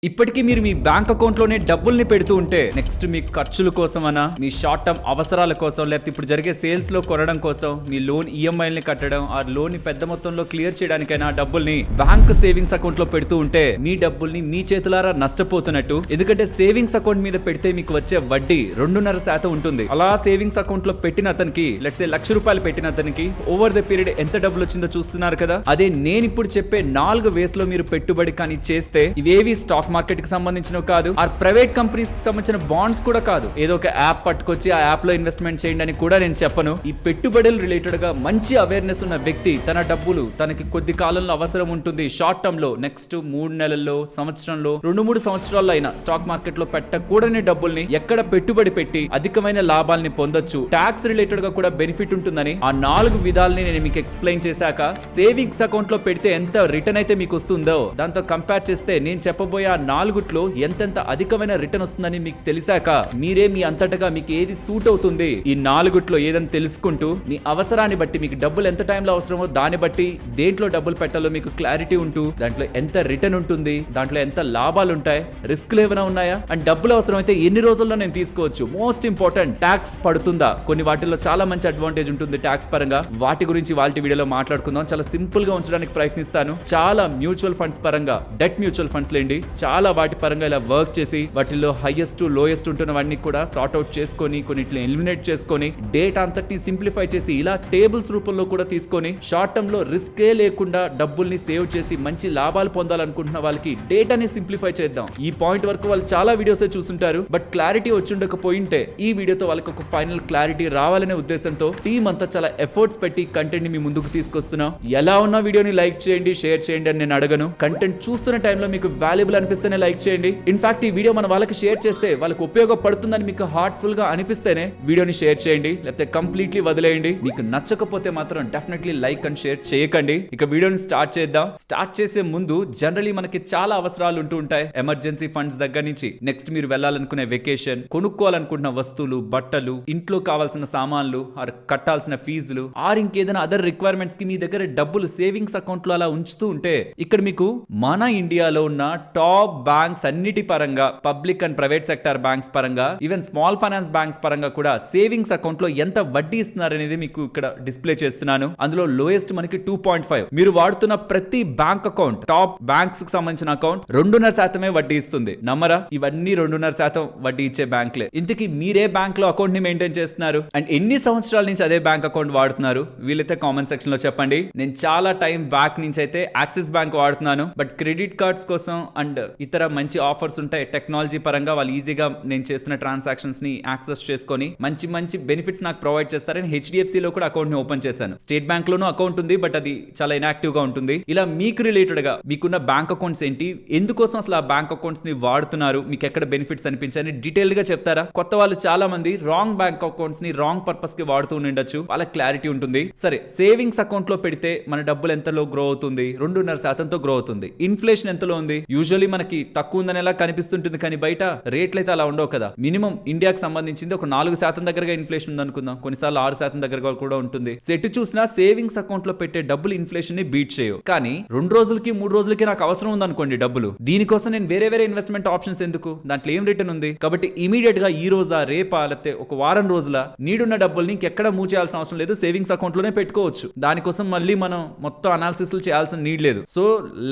ఇప్పటికీ మీరు మీ bank account లోనే డబ్బుల్ని పెడుతూ ఉంటే నెక్స్ట్ మీ ఖర్చుల కోసమనా, మీ షార్ట్ టర్మ్ అవసరాల కోసం, లేకపోతే ఇప్పుడు జరిగే సేల్స్ లో కొనడం కోసం, మీ లోన్ ఈఎంఐల్ని కట్టడం, ఆ లోన్ ని పెద్ద మొత్తంలో క్లియర్ చేయడానికైనా డబ్బుల్ని బ్యాంక్ సేవింగ్స్ అకౌంట్ లో పెడుతూ ఉంటే మీ డబ్బుల్ని మీ చేతులారా నష్టపోతున్నట్టు. ఎందుకంటే సేవింగ్స్ అకౌంట్ మీద పెడితే మీకు వచ్చే వడ్డీ 2.5% ఉంటుంది. అలా సేవింగ్స్ అకౌంట్ లో పెట్టిన అతనికి లెట్స్ సే ₹1,00,000 పెట్టిన అతనికి ఓవర్ ద పీరియడ్ ఎంత డబ్బులు వచ్చిందో చూస్తున్నారు కదా. అదే నేను ఇప్పుడు చెప్పే 4 వేస్ లో మీరు పెట్టుబడి కానీ చేస్తే ఇవేవి స్టాక్ మార్కెట్ కి సంబంధించినవి కాదు, ఆ ప్రైవేట్ కంపెనీస్ కి సంబంధించిన బాండ్స్ కూడా కాదు. ఏదో ఒక యాప్ పట్టుకొచ్చి ఆ యాప్ లో ఇన్వెస్ట్మెంట్ చేయండి అని కూడా నేను చెప్పను. ఈ పెట్టుబడులు రిలేటెడ్ గా మంచి అవేర్నెస్ ఉన్న వ్యక్తి తన డబ్బులు తనకి కొద్ది కాలంలో అవసరం ఉంటుంది, షార్ట్ టర్మ్ లో నెక్స్ట్ 3 నెలల్లో, సంవత్సరంలో, 2-3 సంవత్సరాల్లో అయినా స్టాక్ మార్కెట్ లో పెట్టకూడని డబ్బుల్ని ఎక్కడ పెట్టుబడి పెట్టి అధికమైన లాభాలని పొందొచ్చు, ట్యాక్స్ రిలేటెడ్ గా కూడా బెనిఫిట్ ఉంటుందని ఆ 4 విధాలని నేను మీకు ఎక్స్ప్లెయిన్ చేశాక సేవింగ్స్ అకౌంట్ లో పెడితే ఎంత రిటర్న్ అయితే మీకు వస్తుందో దాంతో కంపేర్ చేస్తే నేను చెప్పబోయే 4లో ఎంతెంత అధికమైన రిటర్న్ వస్తుందని మీకు తెలిసాక మీరే మీ అంతటగా మీకు ఏది సూట్ అవుతుంది, ఈ 4లో ఏదని తెలుసుకుంటూ మీ అవసరాన్ని బట్టి మీకు డబ్బులు ఎంత టైంలో అవసరమో దాన్ని బట్టి దేంట్లో డబ్బులు పెట్టాలో మీకు క్లారిటీ ఉంటూ దాంట్లో ఎంత రిటర్న్ ఉంటుంది, దాంట్లో ఎంత లాభాలు ఉంటాయి, రిస్క్లు ఏమైనా ఉన్నాయా, అండ్ డబ్బులు అవసరం అయితే ఎన్ని రోజుల్లో నేను తీసుకోవచ్చు, మోస్ట్ ఇంపార్టెంట్ ట్యాక్స్ పడుతుందా, కొన్ని వాటిల్లో చాలా మంచి అడ్వాంటేజ్ ఉంటుంది ట్యాక్స్ పరంగా, వాటి గురించి వాళ్ళ వీడియోలో మాట్లాడుకుందాం. చాలా సింపుల్ గా ఉంచడానికి ప్రయత్నిస్తాను. చాలా మ్యూచువల్ ఫండ్స్ పరంగా, డెట్ మ్యూచువల్ ఫండ్స్ లేండి, చాలా వాటి పరంగా ఇలా వర్క్ చేసి వాటిల్లో హైయెస్ట్ లోయెస్ట్ ఉంటున్నవన్నీ కూడా సార్ట్ అవుట్ చేసుకొని కొన్నిట్లో ఎలిమినేట్ చేసుకొని డేటా అంతటిని సింప్లిఫై చేసి ఇలా టేబుల్స్ రూపంలో కూడా తీసుకొని షార్ట్ టర్మ్ లో రిస్కే లేకుండా డబ్బుల్ని సేవ్ చేసి మంచి లాభాలు పొందాలనుకుంటున్న వాళ్ళకి డేటాని సింప్లిఫై చేద్దాం. ఈ పాయింట్ వరకు వాళ్ళు చాలా వీడియోస్ చూస్తుంటారు, బట్ క్లారిటీ వచ్చిండకపోయింటే ఈ వీడియోతో వాళ్ళకి ఒక ఫైనల్ క్లారిటీ రావాలనే ఉద్దేశంతో టీం అంతా చాలా ఎఫర్ట్స్ పెట్టి కంటెంట్ ని మీ ముందుకు తీసుకొస్తున్నాం. ఎలా ఉన్న వీడియోని లైక్ చేయండి, షేర్ చేయండి అని నేను అడగను. కంటెంట్ చూస్తున్న టైంలో మీకు వాల్యుబుల్ అనిపిస్తేనే లైక్ చేయండి. ఇన్ఫాక్ట్ ఈ వీడియో మన వాళ్ళకి షేర్ చేస్తే వాళ్ళకి ఉపయోగపడుతుందని మీకు హార్ట్ఫుల్ గా అనిపిస్తేనే వీడియోని షేర్ చేయండి, లేకపోతే కంప్లీట్లీ వదిలేయండి. మీకు నచ్చకపోతే మాత్రం డెఫినెట్లీ లైక్ అండ్ షేర్ చేయకండి. ఇక వీడియోని స్టార్ట్ చేద్దాం. స్టార్ట్ చేసే ముందు జనరలీ మనకి చాలా అవసరాలు ఉంటూ ఉంటాయి, ఎమర్జెన్సీ ఫండ్స్ దగ్గర నుంచి నెక్స్ట్ మీరు వెళ్ళాలనుకునే వెకేషన్, కొనుక్కోవాలనుకుంటున్న వస్తువులు, బట్టలు, ఇంట్లో కావాల్సిన సామాన్లు, ఆర్ కట్టాల్సిన ఫీజులు, ఆర్ ఇంకేదైనా అదర్ రిక్వైర్మెంట్స్ కి మీ దగ్గర డబ్బులు సేవింగ్స్ అకౌంట్ లో అలా ఉంచుతూ ఉంటే ఇక్కడ మీకు మన ఇండియాలో ఉన్న టాప్ బ్యాంక్స్ అన్నిటి పరంగా, public and private sector banks పరంగా, ఈవెన్ స్మాల్ ఫైనాన్స్ బ్యాంక్స్ పరంగా కూడా సేవింగ్స్ అకౌంట్ లో ఎంత వడ్డీ ఇస్తున్నారు అనేది మీకు ఇక్కడ డిస్ప్లే చేస్తున్నాను. అందులో లోయెస్ట్ మనకి 2.5. మీరు వాడుతున్న ప్రతి బ్యాంక్ అకౌంట్, టాప్ బ్యాంక్స్ కి సంబంధించిన అకౌంట్ 2.5% వడ్డీ ఇస్తుంది. నమ్మరా? ఇవన్నీ 2.5% వడ్డీ ఇచ్చే బ్యాంకులే. ఇంతకీ మీరే బ్యాంక్ లో అకౌంట్ ని మెయింటైన్ చేస్తున్నారు అండ్ ఎన్ని సంవత్సరాల నుంచి అదే బ్యాంక్ అకౌంట్ వాడుతున్నారు? వీలైతే కామెంట్ సెక్షన్ లో చెప్పండి. నేను చాలా టైం బ్యాక్ నుంచి అయితే యాక్సిస్ బ్యాంక్ వాడుతున్నాను, బట్ క్రెడిట్ కార్డ్స్ కోసం అండ్ ఇతర మంచి ఆఫర్స్ ఉంటాయి టెక్నాలజీ పరంగా, వాళ్ళు ఈజీగా నేను చేస్తున్న ట్రాన్సాక్షన్స్ ని యాక్సెస్ చేసుకొని మంచి మంచి బెనిఫిట్స్ నాకు ప్రొవైడ్ చేస్తారని HDFC లో కూడా అకౌంట్ ని ఓపెన్ చేశాను. స్టేట్ బ్యాంక్ లోనూ అకౌంట్ ఉంది, బట్ అది చాలా ఇన్యాక్టివ్ గా ఉంటుంది. ఇలా మీకు రిలేటెడ్ గా మీకున్న బ్యాంక్ అకౌంట్స్ ఏంటి, ఎందుకోసం అసలు ఆ బ్యాంక్ అకౌంట్స్ ని వాడుతున్నారు, మీకు ఎక్కడ బెనిఫిట్స్ అనిపించాయని డీటెయిల్ గా చెప్తారా? కొత్త వాళ్ళు చాలా మంది రాంగ్ బ్యాంక్ అకౌంట్స్ ని రాంగ్ పర్పస్ కి వాడుతూ ఉండొచ్చు, వాళ్ళకి క్లారిటీ ఉంటుంది. సరే, సేవింగ్స్ అకౌంట్ లో పెడితే మన డబ్బులు ఎంతలో గ్రో అవుతుంది? 2.5%తో గ్రో అవుతుంది. ఇన్ఫ్లేషన్ ఎంతలో ఉంది? యూజువల్లీ మనకి తక్కువ ఉందని ఎలా కనిపిస్తుంటుంది, కానీ బయట రేట్లు అయితే అలా ఉండవు కదా. మినిమం ఇండియాకి సంబంధించింది ఒక 4% దగ్గరగా ఇన్ఫ్లేషన్ ఉంది అనుకుందాం, కొన్నిసార్లు 6% దగ్గరగా కూడా ఉంటుంది. ఎటు చూసినా సేవింగ్స్ అకౌంట్ లో పెట్టే డబ్బులు ఇన్ఫ్లేషన్ ని బీట్ చేయవు. కానీ 2 రోజులకి 3 రోజులకి నాకు అవసరం ఉంది అనుకోండి డబ్బులు, దీనికోసం నేను వేరే ఇన్వెస్ట్మెంట్ ఆప్షన్స్ ఎందుకు? దాంట్లో ఏం రిటర్న్ ఉంది? కాబట్టి ఇమీడియట్ గా ఈ రోజా, రేపా, లేకపోతే ఒక వారం రోజుల నీడున్న డబ్బుల్ని ఇంకెక్కడ మూవ్ చేయాల్సిన అవసరం లేదు, సేవింగ్స్ అకౌంట్ లోనే పెట్టుకోవచ్చు. దానికోసం మళ్ళీ మనం మొత్తం అనాలిసిస్ చేయాల్సిన నీడ్ లేదు. So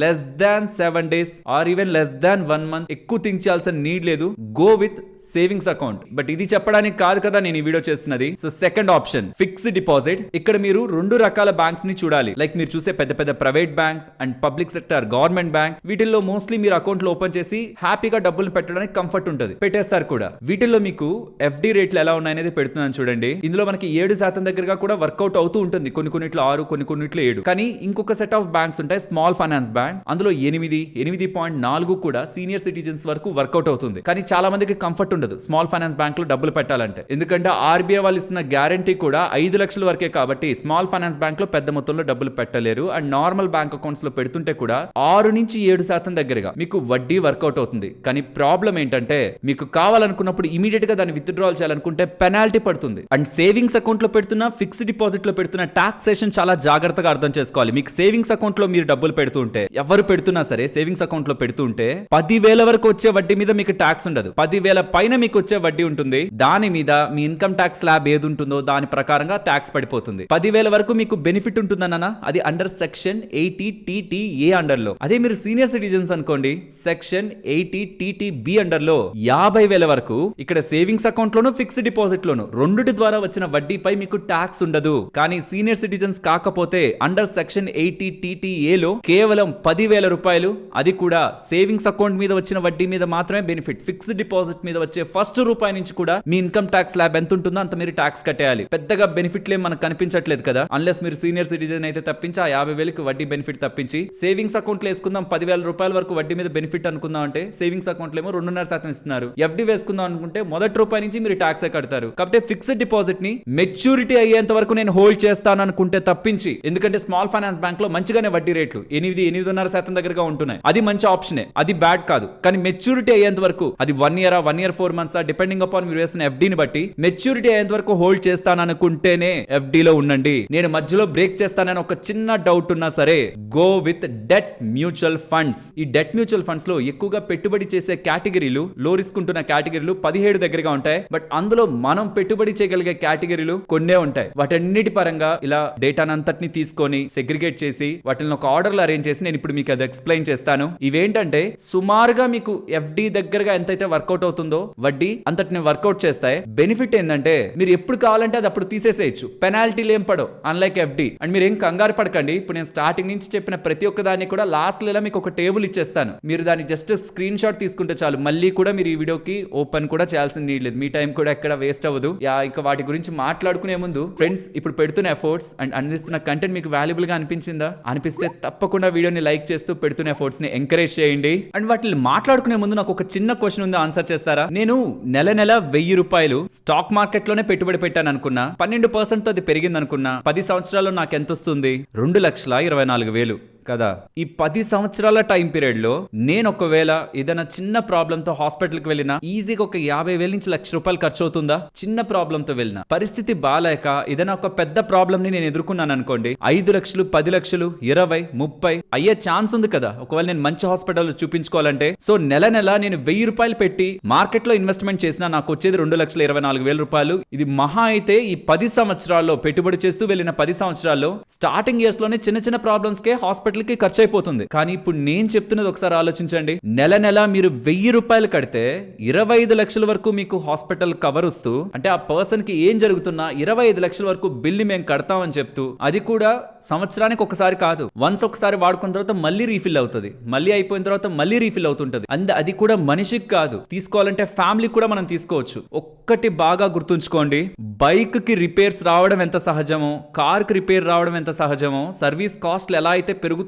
less than 7 days or even less than 1 month ఎక్కువ థింక్ చేయాల్సిన నీడ్ లేదు. Go with savings account. But ఇది చెప్పడానికి కాదు కదా నేను ఈ వీడియో చేస్తున్నది. So second option fixed deposit. ఇక్కడ మీరు 2 రకాల బ్యాంక్స్ ని చూడాలి. లైక్ మీరు చూసే పెద్ద పెద్ద private banks and public sector government banks, వీటిల్లో మోస్ట్లీ మీరు అకౌంట్ లో ఓపెన్ చేసి హ్యాపీగా డబ్బులు పెట్టడానికి కంఫర్ట్ ఉంటుంది, పెట్టేస్తారు కూడా. వీటిల్లో మీకు FD రేట్లు ఎలా ఉన్నాయనేది పెడుతున్నాను చూడండి. ఇందులో మనకి 7% దగ్గరగా కూడా వర్కౌట్ అవుతూ ఉంటుంది, కొన్నిట్లో 6, కొన్నిట్లో 7. కానీ ఇంకొక సెట్ ఆఫ్ బ్యాంక్స్ ఉంటాయి, స్మాల్ ఫైనాన్స్ బ్యాంక్స్, అందులో 8.4 కూడా సీనియర్ సిటిజన్స్ వరకు వర్కౌట్ అవుతుంది. కానీ చాలా మందికి కంఫర్ట్ ఉండదు స్మాల్ ఫైనాన్స్ బ్యాంక్ లో డబ్బులు పెట్టాలంటే, ఎందుకంటే RBI వాళ్ళు ఇస్తున్న గ్యారంటీ కూడా 5 లక్షల వరకే. కాబట్టి స్మాల్ ఫైనాన్స్ బ్యాంక్ లో పెద్ద మొత్తంలో డబ్బులు పెట్టలేరు. అండ్ నార్మల్ బ్యాంక్ అకౌంట్స్ లో పెడుతుంటే కూడా 6-7% దగ్గరగా మీకు వడ్డీ వర్కౌట్ అవుతుంది. కానీ ప్రాబ్లం ఏంటంటే మీకు కావాలనుకున్నప్పుడు ఇమీడియట్ గా దాన్ని విత్డ్రాల్ చేయాలనుకుంటే పెనాల్టీ పడుతుంది. అండ్ సేవింగ్స్ అకౌంట్ లో పెడుతున్న, ఫిక్స్డ్ డిపాజిట్ లో పెడుతున్న టాక్సేషన్ చాలా జాగ్రత్తగా అర్థం చేసుకోవాలి. మీకు సేవింగ్స్ అకౌంట్ లో మీరు డబ్బులు పెడుతుంటే, ఎవరు పెడుతున్నా సరే సేవింగ్స్ అకౌంట్ లో పెడుతుంటే ఉంటే 10,000 వరకు వచ్చే వడ్డీ మీద మీకు ట్యాక్స్ ఉండదు. 10,000 పైన మీకు వచ్చే వడ్డీ ఉంటుంది. దాని మీద మీ ఇన్కమ్ ట్యాక్స్ స్లాబ్ ఏది ఉంటుందో దాని ప్రకారంగా ట్యాక్స్ పడిపోతుంది. 10,000 వరకు మీకు బెనిఫిట్ ఉంటుందన్న అది అండర్ సెక్షన్ 80TTA అండర్ లో. అదే మీరు సీనియర్ సిటిజన్స్ అనుకోండి, సెక్షన్ 80TTB అండర్ లో 50,000 వరకు ఇక్కడ సేవింగ్స్ అకౌంట్ లోను ఫిక్స్డ్ డిపాజిట్ లోను రెండిటి ద్వారా వచ్చిన వడ్డీపై మీకు ట్యాక్స్ ఉండదు. కానీ సీనియర్ సిటిజన్స్ కాకపోతే అండర్ సెక్షన్ 80TTA లో కేవలం 10,000 రూపాయలు, అది కూడా సేవింగ్స్ అకౌంట్ మీద వచ్చిన వడ్డీ మీద మాత్రమే బెనిఫిట్. ఫిక్స్డ్ డిపాజిట్ మీద వచ్చే ఫస్ట్ రూపాయి నుంచి కూడా మీ ఇన్కమ్ ట్యాక్స్ స్లాబ్ ఎంత ఉంటుందో అంత మీరు ట్యాక్స్ కట్టేయాలి. పెద్దగా బెనిఫిట్లే మనకు కనిపించట్లేదు కదా, అన్లెస్ మీరు సీనియర్ సిటిజన్ అయితే తప్పించి ఆ 50,000కి వడ్డీ బెనిఫిట్ తప్పించి సేవింగ్స్ అకౌంట్ లో వేసుకుందాం 10,000 రూపాయల వరకు వడ్డీ మీద బెనిఫిట్ అనుకుందాం అంటే సేవింగ్స్ అకౌంట్ లో ఏమో 2.5% ఇస్తున్నారు. FD వేసుకుందాం అనుకుంటే మొదటి రూపాయి నుంచి మీరు ట్యాక్స్ కడతారు. కాబట్టి ఫిక్స్డ్ డిపాజిట్ ని మెచ్యూరిటీ అయ్యేంత వరకు నేను హోల్డ్ చేస్తాను అనుకుంటే తప్పించి, ఎందుకంటే స్మాల్ ఫైనాన్స్ బ్యాంక్ లో మంచిగానే వడ్డీ రేట్లు 8.5% దగ్గరగా ఉంటున్నాయి. అది మంచి ఆప్షనే, అది బ్యాడ్ కాదు. కానీ మెచ్యూరిటీ అయ్యేంత వరకు అది 1 year 1 year 4 months depending upon మీరు వేసిన FD ని బట్టి మెచ్యూరిటీ అయ్యేంత వరకు హోల్డ్ చేస్తాను అనుకుంటేనే FD లో ఉండండి. నేను మధ్యలో బ్రేక్ చేస్తానని ఒక చిన్న డౌట్ ఉన్నా సరే go with debt mutual funds. ఈ డెట్ మ్యూచువల్ ఫండ్స్ లో ఎక్కువగా పెట్టుబడి చేసే కేటగిరీలు, లో రిస్క్ ఉంటున్న కేటగిరీలు 17 దగ్గరగా ఉంటాయి. బట్ అందులో మనం పెట్టుబడి చేయగలిగే కేటగిరీలు కొన్నే ఉంటాయి. వాటన్నిటి పరంగా ఇలా డేటానంతటిని తీసుకొని సెగ్రిగేట్ చేసి వాటిని ఒక ఆర్డర్ లో అరేంజ్ చేసి నేను ఇప్పుడు మీకు అది ఎక్స్ప్లెయిన్ చేస్తాను. ఇవేంటంటే సుమారుగా మీకు FD దగ్గరగా ఎంతైతే వర్కౌట్ అవుతుందో వడ్డీ అంతటిని వర్కౌట్ చేస్తాయి. బెనిఫిట్ ఏంటంటే మీరు ఎప్పుడు కావాలంటే అది అప్పుడు తీసేసేయచ్చు, పెనాల్టీలు ఏం పడవు అన్లైక్ FD. అండ్ మీరు ఏం కంగారు పడకండి, ఇప్పుడు నేను స్టార్టింగ్ నుంచి చెప్పిన ప్రతి ఒక్క దాన్ని కూడా లాస్ట్ లో మీకు ఒక టేబుల్ ఇచ్చేస్తాను. మీరు దాన్ని జస్ట్ స్క్రీన్ షాట్ తీసుకుంటే చాలు. మళ్ళీ కూడా మీరు ఈ వీడియోకి ఓపెన్ కూడా చేయాల్సిన నీడ్ లేదు, మీ టైం కూడా ఎక్కడ వేస్ట్ అవ్వదు. ఇంకా వాటి గురించి మాట్లాడుకునే ముందు ఫ్రెండ్స్, ఇప్పుడు పెడుతున్న ఎఫర్ట్స్ అండ్ అందిస్తున్న కంటెంట్ మీకు వాల్యుబుల్ గా అనిపించిందా? అనిపిస్తే తప్పకుండా వీడియోని లైక్ చేస్తూ పెడుతున్న ఎఫర్ట్స్ ని ఎంకరేజ్ చేయండి. అండ్ వాటిని మాట్లాడుకునే ముందు నాకు ఒక చిన్న క్వశ్చన్ ఉంది, ఆన్సర్ చేస్తారా? నేను నెల 1,000 రూపాయలు స్టాక్ మార్కెట్ లోనే పెట్టుబడి పెట్టాను అనుకున్నా, 12% తో అది పెరిగింది అనుకున్నా, 10 సంవత్సరాల్లో నాకు ఎంత వస్తుంది? 2,24,000 కదా. ఈ 10 సంవత్సరాల టైం పీరియడ్ లో నేను ఒకవేళ ఏదైనా చిన్న ప్రాబ్లం తో హాస్పిటల్ కి వెళ్ళినా ఈజీగా ఒక 50,000 నుంచి 1,00,000 రూపాయలు ఖర్చు అవుతుందా? చిన్న ప్రాబ్లం తో వెళ్ళిన, పరిస్థితి బాలేక ఏదైనా ఒక పెద్ద ప్రాబ్లం ని నేను ఎదుర్కొన్నాను అనుకోండి, 5 లక్షలు 10 లక్షలు 20 30 అయ్యే ఛాన్స్ ఉంది కదా ఒకవేళ నేను మంచి హాస్పిటల్ చూపించుకోవాలంటే. సో నెల నేను 1,000 రూపాయలు పెట్టి మార్కెట్ లో ఇన్వెస్ట్మెంట్ చేసినా నాకు వచ్చేది 2,24,000 రూపాయలు. ఇది మహా అయితే ఈ 10 సంవత్సరాల్లో పెట్టుబడి చేస్తూ వెళ్ళిన 10 సంవత్సరాల్లో స్టార్టింగ్ ఇయర్స్ లోనే చిన్న చిన్న ప్రాబ్లమ్స్ కే హాస్పిటల్ కి ఖర్చు అయిపోతుంది. కానీ ఇప్పుడు నేను చెప్తున్నది ఒకసారి ఆలోచించండి, నెల మీరు 1,000 రూపాయలు కడితే 25 లక్షల వరకు మీకు హాస్పిటల్ కవర్ వస్తూ, అంటే ఆ పర్సన్ కి ఏం జరుగుతున్నా 25 లక్షల వరకు బిల్లు మేము కడతామని చెప్తూ, అది కూడా సంవత్సరానికి ఒకసారి కాదు, వన్స్ ఒకసారి వాడుకున్న తర్వాత మళ్ళీ రీఫిల్ అవుతుంది, మళ్ళీ అయిపోయిన తర్వాత మళ్ళీ రీఫిల్ అవుతుంటది. అది కూడా మనిషికి కాదు, తీసుకోవాలంటే ఫ్యామిలీ కూడా మనం తీసుకోవచ్చు. ఒక్కటి బాగా గుర్తుంచుకోండి, బైక్ కి రిపేర్స్ రావడం ఎంత సహజమో, కార్ కి రిపేర్ రావడం ఎంత సహజమో, సర్వీస్ కాస్ట్లు ఎలా అయితే పెరుగుతూ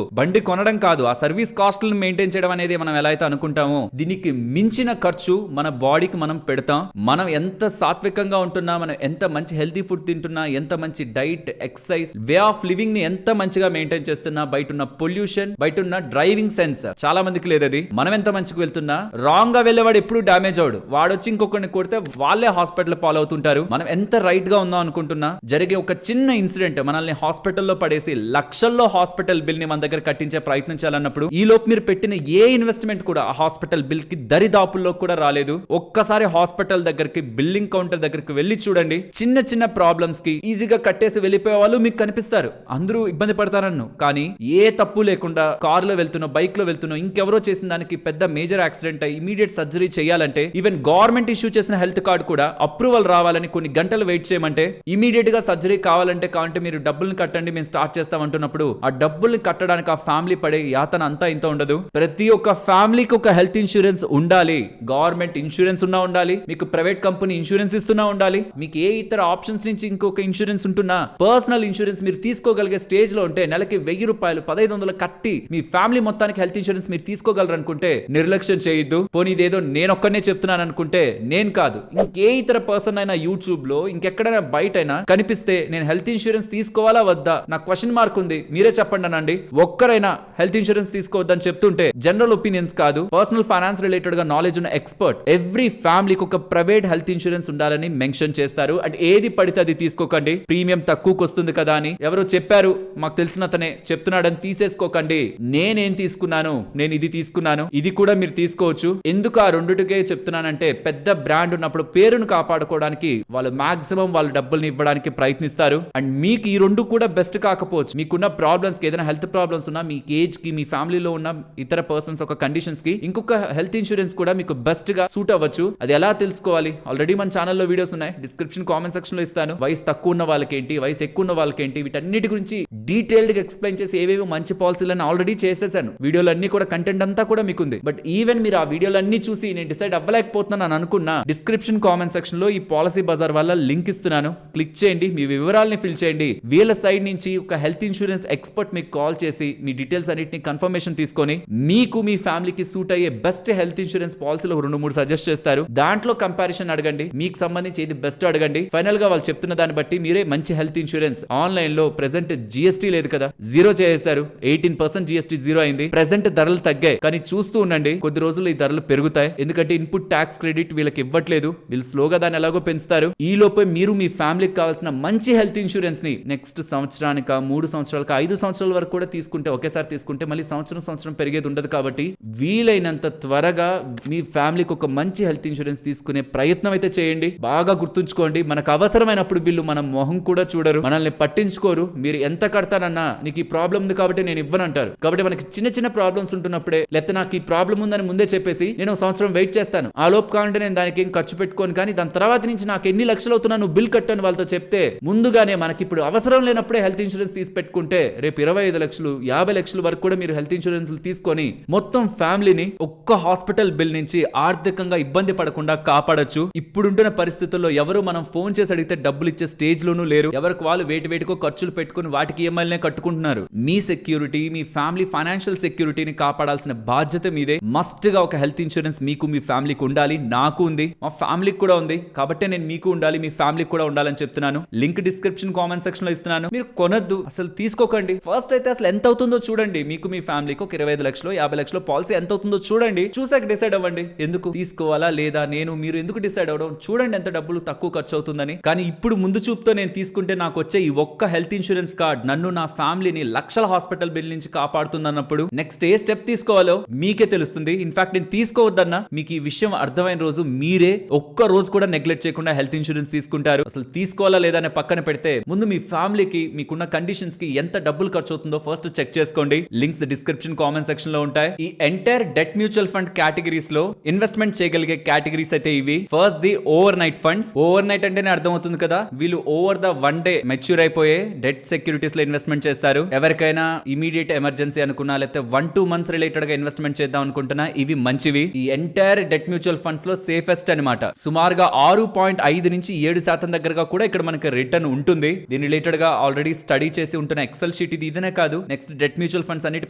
బండి కొనడం కాదు, ఆ సర్వీస్ కాస్ట్లను మెయింటైన్ చేయడం అనేది మనం ఎలా అయితే అనుకుంటామో, దీనికి మించిన ఖర్చు మన బాడీకి మనం పెడతాం. మనం ఎంత సాత్వికంగా ఉంటున్నా, మనం ఎంత మంచి హెల్తీ ఫుడ్ తింటున్నా, ఎంత మంచి diet, exercise, way of living ని ఎంత మంచిగా మెయింటైన్ చేస్తున్నా, బయట ఉన్న పొల్యూషన్, బయట ఉన్న డ్రైవింగ్ సెన్స్ చాలా మందికి లేదు. అది మనం ఎంత మంచిగా వెళ్తున్నా, రాంగ్ గా వెళ్ళేవాడు ఎప్పుడు డామేజ్ అవడు, వాడొచ్చి ఇంకొకరిని కొడితే వాళ్ళే హాస్పిటల్ పాలవుతుంటారు. మనం ఎంత రైట్ గా ఉందాం అనుకుంటున్నా, జరిగే ఒక చిన్న ఇన్సిడెంట్ మనల్ని హాస్పిటల్లో పడేసి లక్షల్లో హాస్పిటల్ బిల్ ని మన దగ్గర కట్టించే ప్రయత్నం చేయాలన్నప్పుడు, ఈ లోపు మీరు పెట్టిన ఏ ఇన్వెస్ట్మెంట్ కూడా ఆ హాస్పిటల్ బిల్ కి దరిదాపుల్లో కూడా రాలేదు. ఒక్కసారి హాస్పిటల్ దగ్గరికి, బిల్లింగ్ కౌంటర్ దగ్గరికి వెళ్ళి చూడండి, చిన్న చిన్న ప్రాబ్లమ్స్ కి ఈజీగా కట్టేసి వెళ్ళిపోయే వాళ్ళు మీకు కనిపిస్తారు. అందరూ ఇబ్బంది పడతారన్ను, కానీ ఏ తప్పు లేకుండా కార్ లో వెళ్తున్నా, బైక్ లో వెళ్తున్నా, ఇంకెవరో చేసిన దానికి పెద్ద మేజర్ యాక్సిడెంట్ అయ్యి ఇమీడియట్ సర్జరీ చేయాలంటే, ఈవెన్ గవర్నమెంట్ ఇష్యూ చేసిన హెల్త్ కార్డ్ కూడా అప్రూవల్ రావాలని కొన్ని గంటలు వెయిట్ చేయమంటే, ఇమీడియట్ గా సర్జరీ కావాలంటే మీరు డబ్బుల్ని కట్టండి మేము స్టార్ట్ చేస్తాం అంటున్నప్పుడు, ఆ డబ్బుల్ని కట్టడానికి ఆ ఫ్యామిలీ పడే యాతన అంతా ఇంత ఉండదు. ప్రతి ఒక్క ఫ్యామిలీకి ఒక హెల్త్ ఇన్సూరెన్స్ ఉండాలి. గవర్నమెంట్ ఇన్సూరెన్స్ ఉన్నా ఉండాలి, మీకు ప్రైవేట్ కంపెనీ ఇన్సూరెన్స్ ఇస్తున్నా ఉండాలి, మీకు ఏ ఇతర ఆప్షన్స్ నుంచి ఇంకొక ఇన్సూరెన్స్ ఉంటున్నా, పర్సనల్ ఇన్సూరెన్స్ మీరు తీసుకోగలిగే స్టేజ్ లో ఉంటే నెలకి 1,000 రూపాయలు 1,500 కట్టి మీ ఫ్యామిలీ మొత్తానికి హెల్త్ ఇన్సూరెన్స్ మీరు తీసుకోగలరు అనుకుంటే నిర్లక్ష్యం చేయొద్దు. పోనీ ఇదేదో నేనొక్కనే చెప్తున్నాను అనుకుంటే, నేను కాదు, కాదు, ఇంకే ఇతర పర్సన్ అయినా యూట్యూబ్ లో ఇంకెక్కడైనా బయట అయినా కనిపిస్తే నేను హెల్త్ ఇన్సూరెన్స్ తీసుకోవాలా వద్దా నాకు క్వశ్చన్ మార్క్ ఉంది, మీరే చెప్పండి అనండి. ఒక్కరైనా హెల్త్ ఇన్సూరెన్స్ తీసుకోవద్దని చెప్తుంటే జనరల్ ఒపీనియన్స్ కాదు, పర్సనల్ ఫైనాన్స్ రిలేటెడ్ గా నాలెడ్జ్ ఉన్న ఎక్స్పర్ట్ ఎవ్రీ ఫ్యామిలీకి ఒక ప్రైవేట్ హెల్త్ ఇన్సూరెన్స్ ఉండాలని మెన్షన్ చేస్తారు. అండ్ ఏది పడితే అది తీసుకోకండి, ప్రీమియం తక్కువకి వస్తుంది కదా అని ఎవరో చెప్పారు మాకు తెలిసిన అతనే చెప్తున్నాడని తీసేసుకోకండి. నేనేం తీసుకున్నాను, నేను ఇది తీసుకున్నాను, ఇది కూడా మీరు తీసుకోవచ్చు. ఎందుకు ఆ రెండుటికే చెప్తున్నానంటే పెద్ద బ్రాండ్ ఉన్నప్పుడు పేరును కాపాడుకోవడానికి వాళ్ళు మాక్సిమం వాళ్ళ డబ్బుల్ని ఇవ్వడానికి ప్రయత్నిస్తారు. అండ్ మీకు ఈ రెండు కూడా బెస్ట్ కాకపోవచ్చు, మీకున్న ప్రాబ్లమ్స్ కి ఏదైనా హెల్త్ ప్రాబ్లమ్స్ ఉన్నా, మీ ఏజ్ కి మీ ఫ్యామిలీలో ఉన్న ఇతర పర్సన్స్ ఒక కండిషన్స్ కి ఇంకొక హెల్త్ ఇన్సూరెన్స్ కూడా మీకు బెస్ట్ గా సూట్ అవ్వచ్చు. అది ఎలా తెలుసుకోవాలి, ఆల్రెడీ మన ఛానల్లో వీడియోస్ ఉన్నాయి, డిస్క్రిప్షన్ కామెంట్ సెక్షన్ లో ఇస్తాను. వయసు తక్కువ ఉన్న వాళ్ళకి ఏంటి, వయసు ఎక్కువ ఉన్న వాళ్ళకి ఏంటి, వీటన్నిటి గురించి డీటెయిల్డ్ గా ఎక్స్ప్లెయిన్ చేసి ఏవేవో మంచి పాలసీలను ఆల్రెడీ చేసేసాను. వీడియోలన్నీ కూడా కంటెంట్ అంతా కూడా మీకు ఉంది. బట్ ఈవెన్ మీరు ఆ వీడియోలన్నీ చూసి నేను డిసైడ్ అవ్వలేకపోతున్నాను అనుకున్నా, డిస్క్రిప్షన్ కామెంట్ సెక్షన్ లో ఈ పాలసీ బజార్ వల్ల లింక్ ఇస్తున్నాను, క్లిక్ చేయండి, మీ వివరాలని ఫిల్ చేయండి. వీళ్ళ సైడ్ నుంచి ఒక హెల్త్ ఇన్సూరెన్స్ ఎక్స్పర్ట్ మీకు కాల్ చేసి మీ డీటెయిల్స్ అన్నిటిని కన్ఫర్మేషన్ తీసుకొని మీకు మీ ఫ్యామిలీకి సూట్ అయ్యే బెస్ట్ హెల్త్ ఇన్సూరెన్స్ పాలసీలు 2-3 సజెస్ట్ చేస్తారు. దాంట్లో కంపారిజన్ అడగండి, మీకు సంబంధించి ఏది బెస్ట్ అడగండి. ఫైనల్ గా వాళ్ళు చెప్తున్న దాన్ని బట్టి మీరే మంచి హెల్త్ ఇన్సూరెన్స్ ఆన్లైన్ లో ప్రెసెంట్ జిఎస్టీ లేదు కదా, 0 చేశారు, 18% జిఎస్టీ 0 అయింది. ప్రెసెంట్ ధరలు తగ్గాయి, కానీ చూస్తూ ఉండండి కొద్ది రోజులు ఈ ధరలు పెరుగుతాయి. ఎందుకంటే ఇన్పుట్ ట్యాక్స్ క్రెడిట్ వీళ్ళకి ఇవ్వట్లేదు, వీళ్ళు స్లోగా దాన్ని ఎలాగో పెంచుతారు. ఈ లోపే మీరు మీ ఫ్యామిలీకి కావాల్సిన మంచి హెల్త్ ఇన్సూరెన్స్ ని నెక్స్ట్ సంవత్సరానిక 3 సంవత్సరాలకు 5 సంవత్సరాల వరకు కూడా తీసుకుంటే, ఒకేసారి తీసుకుంటే మళ్ళీ సంవత్సరం పెరిగేది ఉండదు. కాబట్టి వీలైనంత త్వరగా మీ ఫ్యామిలీకి ఒక మంచి హెల్త్ ఇన్సూరెన్స్ తీసుకునే ప్రయత్నం అయితే చేయండి. బాగా గుర్తుంచుకోండి, మనకు అవసరమైనప్పుడు వీళ్ళు మన మొహం కూడా చూడరు, మనల్ని పట్టించుకోరు. మీరు ఎంత కడతానన్నా నీకు ఈ ప్రాబ్లం ఉంది కాబట్టి నేను ఇవ్వనంటారు. కాబట్టి మనకి చిన్న చిన్న ప్రాబ్లమ్స్ ఉంటున్నప్పుడే, లేకపోతే నాకు ఈ ప్రాబ్లం ఉందని ముందే చెప్పేసి నేను సంవత్సరం వెయిట్ చేస్తాను, ఆ లోపు కావాలంటే నేను దానికి ఏం ఖర్చు పెట్టుకోను, కానీ దాని తర్వాత నుంచి నాకు ఎన్ని లక్షలు అవుతున్నా నువ్వు బిల్ కట్టని వాళ్ళతో చెప్తే, ముందుగానే మనకి ఇప్పుడు అవసరం లేనప్పుడే హెల్త్ ఇన్సూరెన్స్ తీసి పెట్టుకుంటే రేపు 25 లక్షలు 50 లక్షల వరకు కూడా మీరు హెల్త్ ఇన్సూరెన్స్ తీసుకొని మొత్తం ఫ్యామిలీని ఒక్క హాస్పిటల్ బిల్ నుంచి ఆర్థికంగా ఇబ్బంది పడకుండా కాపాడొచ్చు. ఇప్పుడుంటున్న పరిస్థితుల్లో ఎవరు మనం ఫోన్ చేసి అడిగితే డబ్బులు ఇచ్చే స్టేజ్ లోనూ లేరు. ఎవరికి వాళ్ళు వేటికో ఖర్చులు పెట్టుకుని వాటికి ఈఎంఐలనే కట్టుకుంటున్నారు. మీ సెక్యూరిటీ, మీ ఫ్యామిలీ ఫైనాన్షియల్ సెక్యూరిటీని కాపాడాల్సిన బాధ్యత మీదే. మస్ట్ గా ఒక హెల్త్ ఇన్సూరెన్స్ మీకు మీ ఫ్యామిలీకి ఉండాలి. నాకు ఉంది, మా ఫ్యామిలీకి కూడా ఉంది, కాబట్టి నేను మీకు ఉండాలి, మీ ఫ్యామిలీకి కూడా ఉండాలని చెప్తున్నాను. లింక్ డిస్క్రిప్షన్ కామెంట్ సెక్షన్ లో ఇస్తున్నాను. మీరు కొనొద్దు, అసలు తీసుకోకండి. ఫస్ట్ అయితే అసలు ఎంత అవుతుందో చూడండి, మీకు మీ ఫ్యామిలీకి ఒక 25 లక్షలు 50 లక్షలు పాలసీ ఎంత అవుతుందో చూడండి, చూసాక డిసైడ్ అవ్వండి ఎందుకు తీసుకోవాలా లేదా. మీరు ఎందుకు డిసైడ్ అవ్వడం, చూడండి ఎంత డబ్బులు తక్కువ ఖర్చు అవుతుందని. కానీ ఇప్పుడు ముందు చూపుతో నేను తీసుకుంటే నాకు వచ్చే ఈ ఒక్క హెల్త్ ఇన్సూరెన్స్ కార్డ్ నన్ను, నా ఫ్యామిలీని లక్షల హాస్పిటల్ బిల్ నుంచి కాపాడుతుంది అన్నప్పుడు నెక్స్ట్ ఏ స్టెప్ తీసుకోవాలో మీకే తెలుస్తుంది. ఇన్ఫాక్ట్ నేను తీసుకోవద్దన్నా మీకు ఈ విషయం అర్థమైన రోజు మీరే ఒక్క రోజు కూడా నెగ్లెక్ట్ చేయకుండా హెల్త్ ఇన్సూరెన్స్ తీసుకుంటారు. అసలు తీసుకోవాలా లేదా అని పక్కన పెడితే ముందు మీ ఫ్యామిలీకి మీకున్న కండిషన్స్ కి ఎంత డబ్బులు ఖర్చు అవుతుందో ఫస్ట్ చెక్ చేసుకోండి. లింక్స్ డిస్క్రిప్షన్ కామెంట్ సెక్షన్ లో ఉంటాయి. ఈ entire debt mutual fund categories లో ఇన్వెస్ట్మెంట్ చేయగలిగే కేటగిరీస్ అయితే ఇవి. First the over night funds. Over night అంటేనే అర్థం అవుతుంది కదా, వీళ్ళు ఓవర్ ద 1 డే మెచ్యూర్ అయిపోయే డెట్ సెక్యూరిటీస్ లో ఇన్వెస్ట్మెంట్ చేస్తారు. ఎవరికైనా ఇమీడియట్ ఎమర్జెన్సీ అనుకున్నా, లేకపోతే 1-2 మంత్స్ రిలేటెడ్ గా ఇన్వెస్ట్మెంట్ చేద్దాం అనుకుంటున్నా, ఇవి మంచివి. ఈ ఎంటైర్ డెట్ మ్యూచువల్ ఫండ్స్ లో సేఫెస్ట్ అనమాట. సుమారుగా 6.5 నుంచి 7% దగ్గరగా కూడా ఇక్కడ మనకి రిటర్న్ ఉంటుంది. దీని రిలేటెడ్ గా ఆల్రెడీ స్టడీ చేసి ఉంటున్న ఎక్సెల్ షీట్ ఇది. ఇదనే కాదు, నెక్స్ట్ డెట్ మ్యూచువల్ ఫండ్స్ అన్నిటి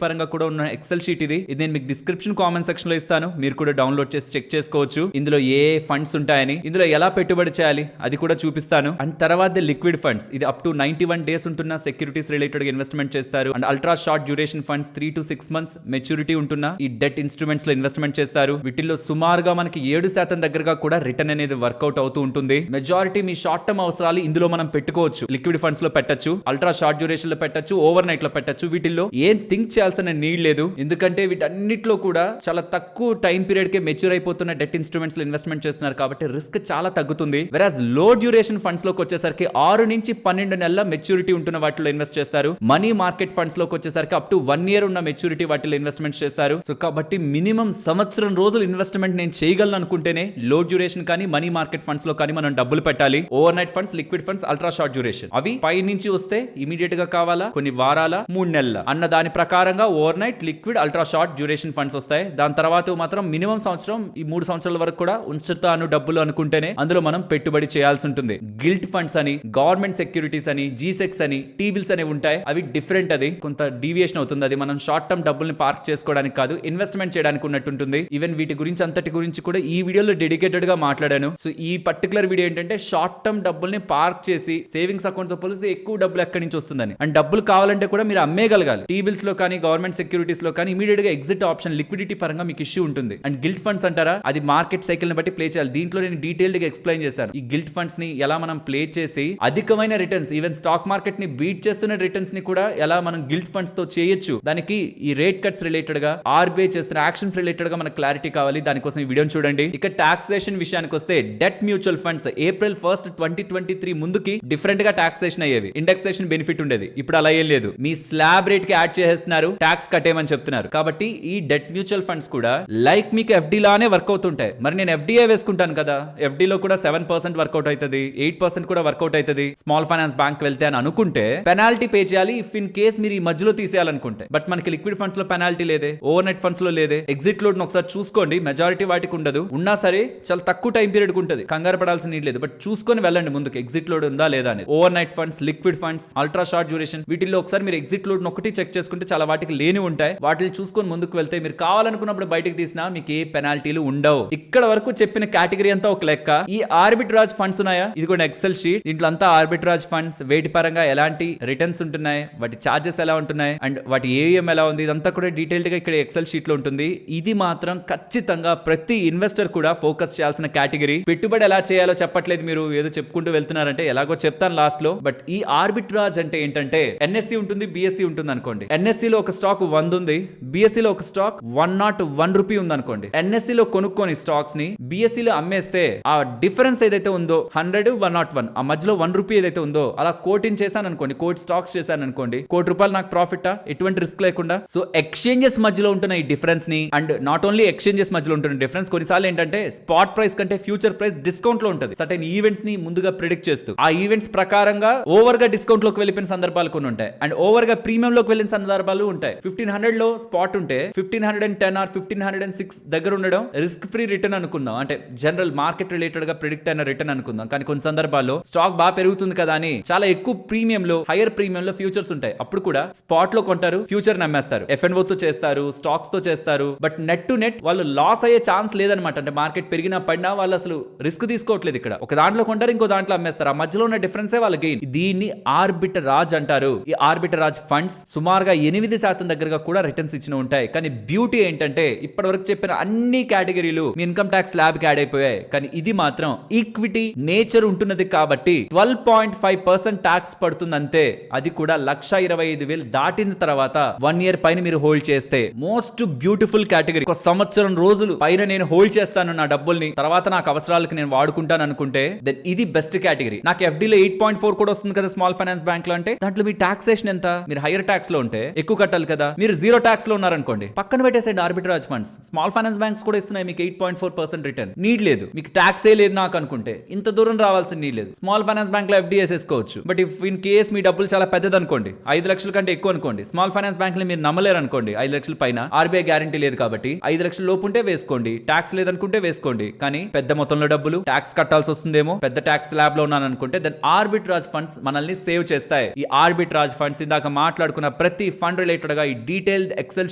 పరంగా కూడా ఉన్న ఎక్సెల్ షీట్ ఇది. నేను మీకు డిస్క్రిప్షన్ కామెంట్ సెక్షన్ లో ఇస్తాను, మీరు కూడా డౌన్లోడ్ చేసి చెక్ చేసుకోవచ్చు. ఇందులో ఏ ఫండ్స్ ఉంటాయని, ఇందులో ఎలా పెట్టుబడి చేయాలి అది కూడా చూపిస్తాను. అండ్ తర్వాత లిక్విడ్ ఫండ్స్, ఇది అప్ టు 91 డేస్ ఉంటున్న సెక్యూరిటీస్ రిలేటెడ్ గా ఇన్వెస్ట్మెంట్ చేస్తారు. And ultra short duration funds 3 to 6 months maturity ఉంటున్న ఈ డెట్ ఇన్స్ట్రుమెంట్స్ లో ఇన్వెస్ట్మెంట్ చేస్తారు. వీటిల్లో సుమారుగా మనకి 7% దగ్గరగా కూడా రిటర్న్ అనేది వర్కౌట్ అవుతూ ఉంటుంది. మెజారిటీ మీ షార్ట్ టర్మ్ అవసరాలు ఇందులో మనం పెట్టుకోవచ్చు. లిక్విడ్ ఫండ్స్ లో పెట్టచ్చు, అల్ట్రా షార్ట్ డ్యూరేషన్ లో పెట్టచ్చు, ఓవర్ నైట్ లో పెట్టచ్చు. వీటిల్లో ఏం థింక్ చేయాల్సిన నీడ్ లేదు, ఎందుకంటే వీటన్నిటిలో కూడా చాలా తక్కువ టైం పీరియడ్ కే మెచ్యూర్ అయిపోతున్న డెట్ ఇన్స్ట్రుమెంట్స్ లో ఇన్వెస్ట్మెంట్ చేస్తున్నారు కాబట్టి రిస్క్ చాలా తగ్గుతుంది. వెరాజ్ లో డ్యూరేషన్ ఫండ్స్ లోకి వచ్చేసరికి 6 నుంచి 12 నెలల మెచ్యూరిటీ ఉంటున్న వాటిలో ఇన్వెస్ట్ చేస్తారు. మనీ మార్కెట్ ఫండ్స్ లోకి వచ్చేసరికి అప్ టు 1 year ఉన్న మెచ్యూరిటీ వాటిలో ఇన్వెస్ట్మెంట్ చేస్తారు. సో కాబట్టి మినిమం సంవత్సరం రోజులు ఇన్వెస్ట్మెంట్ నేను చేయగలను అనుకుంటేనే లో డ్యూరేషన్ కానీ మనీ మార్కెట్ ఫండ్స్ లో కానీ మనం డబ్బులు పెట్టాలి. Over night funds, liquid funds, ultra short duration అవి పై నుంచి వస్తే ఇమీడియట్ గా కావాలా, కొన్ని వారాల 3 నెలల అన్న దాని ప్రకారంగా over night, liquid, ultra short duration funds వస్తాయి. దాని తర్వాత మాత్రం మినిమం సంవత్సరం, ఈ 3 సంవత్సరాల వరకు కూడా ఉంచుతాను డబ్బులు అనుకుంటేనే అందులో మనం పెట్టుబడి చేయాల్సి ఉంటుంది. గిల్ట్ ఫండ్స్ అని, గవర్నమెంట్ సెక్యూరిటీస్ అని, జీసెక్స్ అని, టీ బిల్స్ అనేవి ఉంటాయి. అవి డిఫరెంట్, అది కొంత డీవియేషన్ అవుతుంది. అది మనం షార్ట్ టర్మ్ డబ్బుల్ని పార్క్ చేసుకోవడానికి కాదు, ఇన్వెస్ట్మెంట్ చేయడానికి ఉన్నట్టుంటుంది. ఈవెన్ వీటి గురించి అంతటి గురించి కూడా ఈ వీడియోలో డెడికేటెడ్ గా గా మాట్లాడాను. సో ఈ పర్టికులర్ వీడియో ఏంటంటే షార్ట్ టర్మ్ డబ్బుల్ని పార్క్ చేసి సేవింగ్స్ అకౌంట్ తో పోలిస్తే ఎక్కువ డబ్బులు ఎక్కడి నుంచి వస్తుందని, అండ్ డబ్బులు కావాలంటే కూడా మీరు అమ్మేయగలగాలి. టీ బిల్స్ లో కానీ గవర్నమెంట్ సెక్యూరిటీస్ లో కానీ ఇమీడియట్ గా ఎగ్జిట్ ఆప్షన్ లిక్విడిటీ పరంగా మీకు ఇష్యూ ఉంటుంది. అండ్ గిల్ట్ ఫండ్స్ అంటారా, అది మార్కెట్ సైకిల్ ని బట్టి ప్లే చేయాలి. దీంట్లో నేను డీటెయిల్డ్ గా ఎక్స్ప్లెయిన్ చేశాను. ఈ గిల్ట్ ఫండ్స్ ని ఎలా మనం ప్లే చేసి అధికమైన రిటర్న్స్, ఈవెన్ స్టాక్ మార్కెట్ ని బీట్ చేస్తున్న రిటర్న్స్ ని కూడా ఎలా మనం గిల్ట్ ఫండ్స్ తో చేయొచ్చు. దానికి ఈ రేట్ కట్స్ రిలేటెడ్ గా, ఆర్బీఐ చేస్తున్న యాక్షన్స్ రిలేటెడ్ గా మనకు క్లారిటీ కావాలి. దానికోసం ఈ వీడియోని చూడండి. ఇక టాక్సేషన్ విషయానికి వస్తే debt mutual funds April 1st 2023 ముందుకి డిఫరెంట్ గా టాక్సేషన్ అయ్యేవి. ఇండెక్సేషన్ బెనిఫిట్ ఉండేది. ఇప్పుడు అలా ఏం లేదు. మీ స్లాబ్ రేట్ కి యాడ్ చేస్తున్నారు, ట్యాక్స్ కట్టేయమని చెప్తున్నారు. కాబట్టి ఈ డెట్ మ్యూచువల్ ఫండ్స్ కూడా లైక్ మీకు ఎఫ్డి లానే వర్క్ అవుతుంటాయి. మరి నేను ఎఫ్డిఏ వేసుకుంటాను కదా, ఎఫ్డి లో కూడా 7% వర్కౌట్ అవుతుంది, 8% కూడా వర్కౌట్ అవుతుంది. స్మాల్ ఫైనాన్స్ బ్యాంక్ వెళ్తే అని అనుకుంటే పెనాల్టీ పే చేయాలి ఇఫ్ ఇన్ కేస్ మీరు ఈ మధ్యలో తీసేయాలనుకుంటే. బట్ మనకి లిక్విడ్ ఫండ్స్ లో పెనాల్టీ లేదే, ఓవర్ నైట్ ఫండ్స్ లో లేదే. ఎగ్జిట్ లోడ్ ఒకసారి చూసుకోండి, మెజారిటీ వాటికి ఉండదు. ఉన్నా సరే చాలా తక్కువ టైం పీరియడ్ ఉంటుంది, కంగారు పడాల్సిన నీడ్ లేదు. బట్ చూసుకొని వెళ్ళండి ముందుకు, ఎగ్జిట్ లోడ్ ఉందా లేదా అనేది. Over night funds, liquid funds, ultra short duration, వీటిల్లో ఒకసారి మీరు ఎగ్జిట్ లోడ్ ఒకటి చెక్ చేసుకుంటే చాలా వాటికి లేని ఉంటాయి. వాటిని చూసుకొని ముందుకు వెళ్తే మీరు కావాలనుకున్నప్పుడు బయటకు తీసినా మీకు ఏ పెనాల్టీలు ఉండవు. ఇక్కడ వరకు చెప్పిన కేటగిరీ అంతా ఒక లెక్క. ఈ ఆర్బిట్రాజ్ ఫండ్స్ ఉన్నాయా, ఇది కూడా ఎక్సెల్ షీట్. దీంట్లో అంతా ఆర్బిట్రాజ్ ఫండ్స్ వేటి పరంగా ఎలాంటి రిటర్న్స్ ఉంటున్నాయి, వాటి చార్జెస్ ఎలా ఉంటున్నాయి, అండ్ వాటి ఏఎం ఎలా ఉంది, ఇదంతా కూడా డీటెయిల్డ్ గా ఇక్కడ ఎక్సెల్ షీట్ లో ఉంటుంది. ఇది మాత్రం ఖచ్చితంగా ప్రతి ఇన్వెస్టర్ కూడా ఫోకస్ చేయాల్సిన కేటగిరీ. పెట్టుబడి ఎలా చేయాలో చెప్పట్లేదు, మీరు ఏదో చెప్పుకుంటూ వెళ్తున్నారంటే, ఎలాగో చెప్తాను లాస్ట్ లో. బట్ ఈ ఆర్బిట్రాజ్ అంటే ఏంటంటే, ఎన్ఎస్సి ఉంటుంది, బిఎస్సి ఉంటుంది అనుకోండి. ఎన్ఎస్సి లో ఒక స్టాక్ 100 ఉంది, బిఎస్సి లో ఒక స్టాక్ 101 రూపీ ఉంది అనుకోండి. ఎన్ఎస్సి లో కొనుక్కొని స్టాక్స్ ని బిఎస్సి లో అమ్మేస్తే ఆ డిఫరెన్స్ ఏదైతే ఉందో 100, 101, ఆ మధ్యలో 1 రూపీ ఏదైతే ఉందో అలా కోటిని చేశాను అనుకోండి, కోటి స్టాక్స్ చేశాను అనుకోండి, ₹1 నాకు ప్రాఫిట్, ఎటువంటి రిస్క్ లేకుండా. సో ఎక్స్చేంజెస్ మధ్యలో ఉంటున్న ఈ డిఫరెన్స్ ని, అండ్ నాట్ ఓన్లీ ఎక్స్చేంజెస్ మధ్యలో ఉంటున్న డిఫరెన్స్, కొన్నిసార్లు ఏంటంటే స్పాట్ ప్రైస్ కంటే ఫ్యూచర్ ప్రైస్ డిస్కౌంట్ లో ఉంటుంది. సర్టెన్ ఈవెంట్స్ ని ముందుగా ప్రిడిక్ట్ చేస్తూ ఆ ఈవెంట్స్ ప్రకారంగా ఓవర్ గా డిస్కౌంట్ లోకి వెళ్ళిపోయిన సందర్భాలు కొన్ని ఉంటాయి, అండ్ ఓవర్ గా ప్రీమియం లోకి వెళ్ళిన సందర్భాలు ఉంటాయి. 1500 లో స్పాట్ ఉంటే 1510 ఆర్ 1506 దగ్గర ఉండడం రిస్క్ ఫ్రీ రిటర్న్ అనుకుందాం, అంటే జనరల్ మార్కెట్ రిలేటెడ్ గా ప్రిడిక్ట్ అయిన రిటర్న్ అనుకుందాం. కానీ కొన్ని సందర్భాల్లో స్టాక్ బాగా పెరుగుతుంది కదా అని చాలా ఎక్కువ ప్రీమియం లో, హైయర్ ప్రీమియం లో ఫ్యూచర్స్ ఉంటాయి. అప్పుడు కూడా స్పాట్ లో కొంటారు, ఫ్యూచర్ నమ్మేస్తారు, ఎఫ్ఎన్ఓ తో చేస్తారు, స్టాక్స్ తో చేస్తారు. బట్ నెట్ టు నెట్ వాళ్ళు లాస్ అయ్యే ఛాన్స్ లేదనమాట. అంటే మార్కెట్ పెరిగినా పడినా వాళ్ళు అసలు రిస్క్ తీసుకోవట్లేదు. ఇక్కడ ఒక దాంట్లో కొంటారు, ఇంకో దాంట్లో అమ్మేస్తారు. ఆ మధ్యలో ఉన్న డిఫరెన్సే వాళ్ళ గెయిన్. దీన్ని ఆర్బిట్రాజ్ అంటారు. ఈ ఆర్బిట్రాజ్ ఫండ్స్ సుమారుగా 8% దగ్గరగా కూడా రిటర్న్స్ ఇచ్చిన ఉంటాయి. కానీ బ్యూటీ ఏంటంటే, ఇప్పటి వరకు చెప్పిన అన్ని కేటగిరీలు మీ ఇన్కమ్ ట్యాక్స్ స్లాబ్ కి యాడ్ అయిపోయాయి. కానీ ఇది మాత్రం ఈక్విటీ నేచర్ ఉంటున్నది కాబట్టి 12.5% ట్యాక్స్ పడుతుంది అంతే. అది కూడా 1,25,000 దాటిన తర్వాత 1 ఇయర్ పైన మీరు హోల్డ్ చేస్తే. Most beautiful category. ఒక సంవత్సరం రోజులు పైన నేను హోల్డ్ చేస్తాను నా డబ్బుల్ని, తర్వాత నాకు అవసరాలకు నేను వాడుకుంటాను అనుకుంటే దెన్ ఇది బెస్ట్ కేటగిరీ. నాకు ఎఫ్డీలో 8.4 కూడా వస్తుంది కదా స్మాల్ ఫైనాన్స్ బ్యాంక్ లో. అంటే దాంట్లో మీ టాక్సేషన్ ఎంత? మీరు హైయర్ ట్యాక్స్ లో ఉంటే ఎక్కువ కట్టాలి కదా. మీరు 0 ట్యాక్స్ లో ఉన్నారనుకోండి, పక్కన పెట్టేసండి arbitrage funds. Small finance banks కూడా ఇస్తున్నాయి మీకు 8.4% రిటర్న్. నీడ్ లేదు, మీకు ట్యాక్సే లేదు నాకు అనుకుంటే ఇంత దూరం రావాల్సిన నీడ్ లేదు. స్మాల్ ఫైనాన్స్ బ్యాంక్ లో ఎఫ్డీ వేసేసుకోవచ్చు. బట్ ఇఫ్ ఇన్ కేస్ మీ డబ్బులు చాలా పెద్దది అనుకోండి, 5 లక్షల కంటే ఎక్కువ అనుకోండి, స్మాల్ ఫైనాన్స్ బ్యాంక్ లో మీరు నమ్మలేరు అనుకోండి, 5 లక్షల పైన ఆర్బీఐ గ్యారంటీ లేదు కాబట్టి 5 లక్షల లోపు ఉంటే వేసుకోండి, ట్యాక్స్ లేదనుకుంటే వేసుకోండి. కానీ పెద్ద మొత్తంలో డబ్బులు ట్యాక్స్ కట్టాల్సి వస్తుందేమో, పెద్ద ట్యాక్స్ స్లాబ్ లో ఉన్నాను అనుకుంటే దెన్ ఆర్బిట్రాజ్ ఫండ్స్ మనల్ని సేవ్ చేస్తాయి. ఈ ఆర్బిట్రాజ్ ఫండ్స్ ఇందాక మాట్లాడుకున్న ప్రతి ఫండ్ రిలేటెడ్ గా ఈ డీటెయిల్డ్ ఎక్సెల్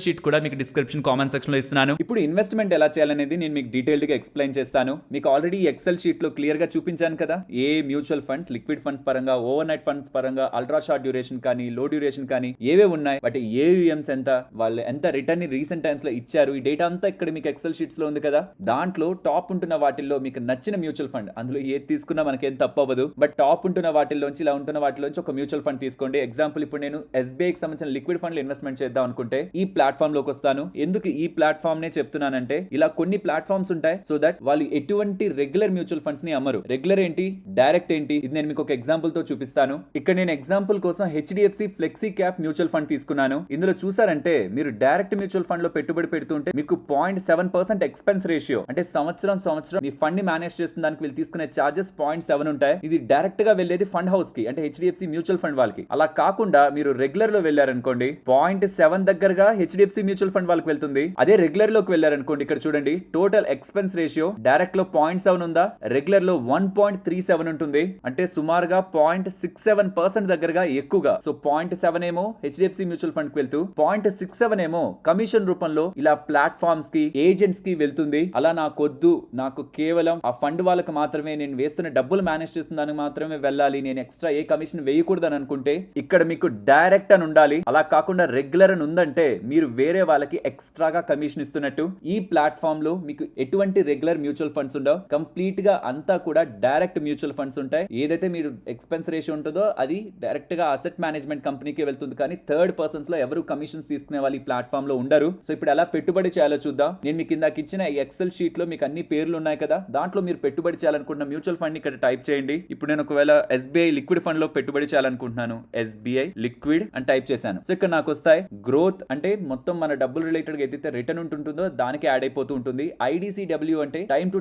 షీట్ కూడా మీకు డిస్క్రిప్షన్ కామెంట్ సెక్షన్ లో ఇస్తున్నాను. ఇప్పుడు ఇన్వెస్ట్మెంట్ ఎలా చేయాలనేది నేను మీకు డీటెయిల్డ్ గా ఎక్స్ప్లెయిన్ చేస్తాను. మీకు ఆల్రెడీ ఎక్సెల్ షీట్ లో క్లియర్ గా చూపించాను కదా, ఏ మ్యూచువల్ ఫండ్స్, లిక్విడ్ ఫండ్స్ పరంగా, ఓవర్ నైట్ ఫండ్స్ పరంగా, అల్ట్రా షార్ట్ డ్యూరేషన్ కానీ, లో డ్యూరేషన్ కానీ ఏవే ఉన్నాయి, వాటి ఏయుఎంస్ ఎంత, వాళ్ళు ఎంత రిటర్న్ ని రీసెంట్ టైమ్స్ లో ఇచ్చారు, ఈ డేటా అంతా ఇక్కడ మీకు ఎక్సెల్ షీట్స్ లో ఉంది కదా. దాంట్లో టాప్ ఉంటున్న వాటిల్లో మీకు నచ్చిన మ్యూచువల్ ఫండ్, అందులో ఏది తీసుకున్నా మనకేం తప్పవదు. బట్ టాప్ ఉంటున్న వాటిల్లోంచి, ఇలా ఉంటున్న వాటిలోంచి ఒక మ్యూచువల్ ఫండ్ తీసుకోండి. ఎగ్జాంపుల్ ఇప్పుడు నేను ఎస్బీఐకి సంబంధించిన లిక్విడ్ ఫండ్ ఇన్వెస్ట్మెంట్ చేద్దాం అనుకుంటే ఈ ప్లాట్ఫామ్ లోకి వస్తాను. ఎందుకు ఈ ప్లాట్ఫామ్ నే చెప్తున్నానంటే, ఇలా కొన్ని ప్లాట్ఫామ్స్ ఉంటాయి సో దట్ వాళ్ళు ఎటువంటి రెగ్యులర్ మ్యూచువల్ ఫండ్స్ ని అమ్మరు. రెగ్యులర్ ఏంటి, డైరెక్ట్ ఏంటి, ఇది నేను మీకు ఒక ఎగ్జాంపుల్ తో చూపిస్తాను. ఇక్కడ నేను ఎగ్జాంపుల్ కోసం HDFC flexi cap mutual fund తీసుకున్నాను. ఇందులో చూసారంటే మీరు డైరెక్ట్ మ్యూచువల్ ఫండ్ లో పెట్టుబడి పెడుతుంటే మీకు 0.7% ఎక్స్పెన్స్ రేషియో, అంటే సంవత్సరం మీ ఫండ్ ని మేనేజ్ చేస్తున్న దానికి వీళ్ళు తీసుకునే చార్జెస్ 0.7 ఉంటాయి. ఇది డైరెక్ట్ గా వెళ్ళేది ఫండ్ హౌస్ కి, అంటే హెచ్డిఎఫ్సి మ్యూచువల్ ఫండ్ వాళ్ళకి. అలా కాకుండా మీరు రెగ్యులర్ లో వెళ్ళారనుకోండి 0.7 దగ్గరగా హెచ్డిఎఫ్సి మ్యూచువల్ ఫండ్ వాళ్ళకి వెళ్తుంది. అదే రెగ్యులర్ లోకి వెళ్ళారనుకోండి, ఇక్కడ చూడండి టోటల్ ఎక్స్పెన్స్ రేషియో డైరెక్ట్ లో 0.7 ఉందా, రెగ్యులర్ లో 1.37 ఉంటుంది. అంటే సుమారుగా 0.67% దగ్గరగా ఎక్కువగా. సో 0.7 ఏమో హెచ్డిఎఫ్సి మ్యూచువల్ ఫండ్ కి వెళ్తూ 0.67 ఏమో కమిషన్ రూపంలో ఇలా ప్లాట్ఫామ్స్ కి, ఏజెంట్స్ కి వెళ్తుంది. అలా నాకొద్దు, నాకు కేవలం ఆ ఫండ్ వాళ్ళకి మాత్రమే నేను వేస్తున్న డబ్బులు మేనేజ్ చేస్తున్నాను మాత్రమే వెళ్ళాలి, నేను ఎక్స్ట్రా ఏ కమిషన్ వేయకూడదని అనుకుంటే ఇక్కడ మీకు డైరెక్ట్ అని ఉండాలి. అలా కాకుండా రెగ్యులర్ అని ఉందంటే మీరు వేరే వాళ్ళకి ఎక్స్ట్రాగా కమిషన్ ఇస్తున్నట్టు. ఈ ప్లాట్ఫామ్ లో మీకు ఎటువంటి రెగ్యులర్ మ్యూచువల్ ఫండ్స్ ఉండవు, కంప్లీట్ గా అంతా కూడా డైరెక్ట్ మ్యూచువల్ ఫండ్స్ ఉంటాయి. ఏదైతే మీరు ఎక్స్పెన్స్ రేషియో ఉంటుందో అది డైరెక్ట్ గా అసెట్ మేనేజ్మెంట్ కంపెనీకి వెళ్తుంది, కానీ థర్డ్ పర్సన్స్ లో ఎవరు కమిషన్స్ తీసుకునే వాళ్ళు ఈ ప్లాట్ఫామ్ లో ఉండరు. సో ఇప్పుడు ఎలా పెట్టుబడి చేయాలో చూద్దాం. నేను మీకు ఇందాక ఇచ్చిన ఈ ఎక్సెల్ షీట్ లో మీకు అన్ని పేర్లు ఉన్నాయి కదా, దాంట్లో మీరు పెట్టుబడి చేయాలనుకుంటున్న మ్యూచువల్ ఫండ్ ఇక్కడ టైప్ చేయండి. ఇప్పుడు నేను ఒకవేళ SBI లిక్విడ్ ఫండ్ లో పెట్టుబడి చేయాలనుకుంటున్నాను, SBI లిక్విడ్ అని టైప్ చేశాను. సో ఇక్కడ నాకు వస్తాయి గ్రోత్ అంటే మొత్తం మన డబ్బులు రిలేటెడ్ గా ఏదైతే రిటర్న్ ఉంటుందో దానికి యాడ్ అయిపోతూ ఉంటుంది. IDCW అంటే టైం టు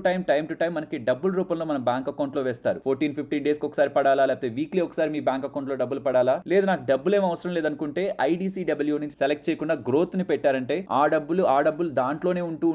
టైం మనకి డబ్బుల రూపంలో మన బ్యాంక్ అకౌంట్ లో వేస్తారు. 14-15 డేస్ కి ఒకసారి పడాలా, లేకపోతే వీక్లీ ఒకసారి మీ బ్యాంక్ అకౌంట్ లో డబ్బులు పడాలా, లేదు నాకు డబ్బులు ఏం అవసరం లేదనుకుంటే IDCW ని సెలెక్ట్ చేయకుండా గ్రోత్ ని పెట్టారంటే ఆ డబ్బులు దాంట్లోనే ఉంటూ